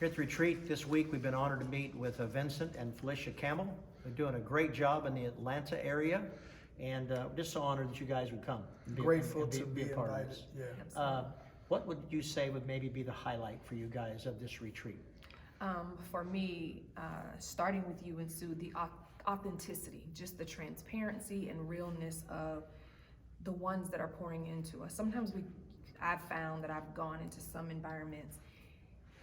Here at the retreat this week, we've been honored to meet with Vincent and Felicia Campbell. They're doing a great job in the Atlanta area, and just so honored that you guys would come. Grateful to be a part of invited. this. Yeah. What would you say would maybe be the highlight for you guys of this retreat? For me, starting with you and Sue, the authenticity, just the transparency and realness of the ones that are pouring into us. Sometimes I've found that I've gone into some environments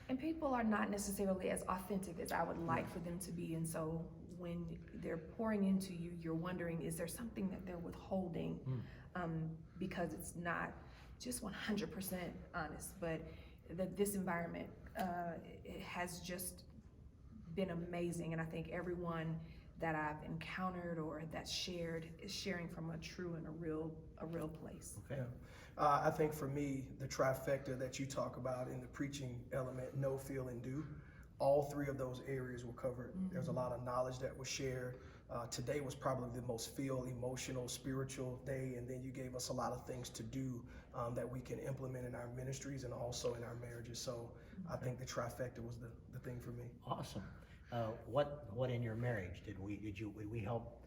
and people are not necessarily as authentic as I would like for them to be. And so when they're pouring into you, you're wondering, is there something that they're withholding? Because it's not just 100% honest, but this environment, it has just been amazing. And I think everyone that I've encountered or that's shared is sharing from a true and a real place. Okay. I think for me, the trifecta that you talk about in the preaching element, know, feel, and do, all three of those areas were covered. There's a lot of knowledge that was shared. Today was probably the most emotional, spiritual day, and then you gave us a lot of things to do that we can implement in our ministries and also in our marriages. So I think the trifecta was the thing for me. Awesome. What in your marriage did we help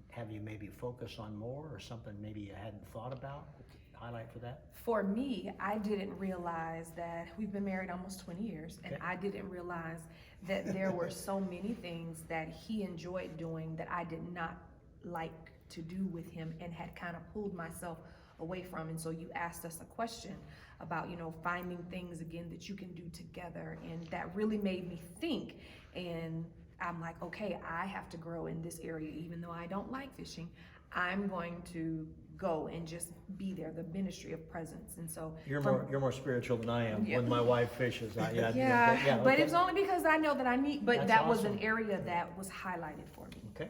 have you maybe focus on more, or something maybe you hadn't thought about? Highlight for that? For me, I didn't realize that we've been married almost 20 years, and I didn't realize that there were so many things that he enjoyed doing that I did not like to do with him and had kind of pulled myself away from. And so you asked us a question about, finding things again that you can do together, and that really made me think. And I'm like, okay, I have to grow in this area. Even though I don't like fishing, I'm going to go and just be there, the ministry of presence. And so You're more spiritual than I am. Yeah. When my wife fishes, but okay. it's only because I know that I need, but That's that was awesome. an area that was highlighted for me. Okay.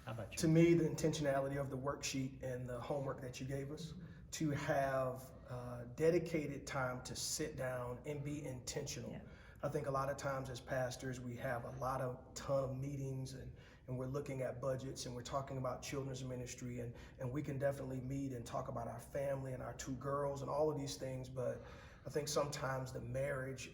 How about you? To me, the intentionality of the worksheet and the homework that you gave us, to have dedicated time to sit down and be intentional. Yeah. I think a lot of times as pastors, we have a ton of meetings and we're looking at budgets and we're talking about children's ministry and we can definitely meet and talk about our family and our two girls and all of these things, but I think sometimes the marriage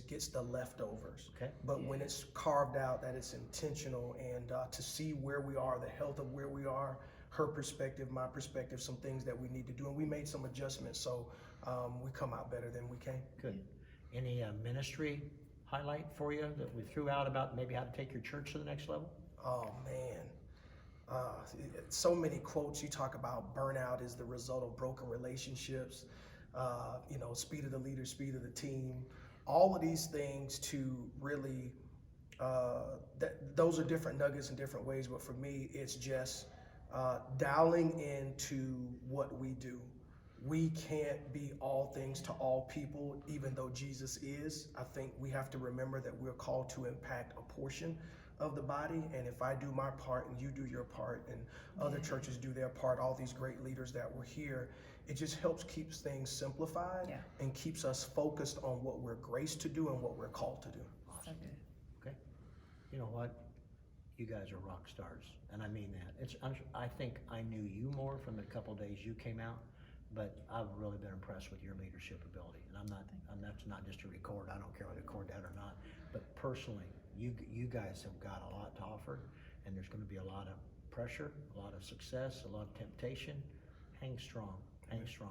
gets the leftovers. Okay. But when it's carved out, that it's intentional, and to see where we are, the health of where we are, her perspective, my perspective, some things that we need to do, and we made some adjustments, so we come out better than we came. Good. Any ministry highlight for you that we threw out about maybe how to take your church to the next level? Oh man, so many quotes. You talk about burnout is the result of broken relationships, speed of the leader, speed of the team, all of these things to really, those are different nuggets in different ways, but for me, it's just dialing into what we do. We can't be all things to all people, even though Jesus is. I think we have to remember that we're called to impact a portion of the body, and if I do my part and you do your part and other churches do their part, all these great leaders that were here, it just helps keeps things simplified and keeps us focused on what we're graced to do and what we're called to do. Awesome. Okay. You know what? You guys are rock stars, and I mean that. I think I knew you more from the couple days you came out, but I've really been impressed with your leadership ability. And that's not just to record. I don't care whether to record that or not. But personally, you guys have got a lot to offer, and there's going to be a lot of pressure, a lot of success, a lot of temptation. Hang strong. Hang strong.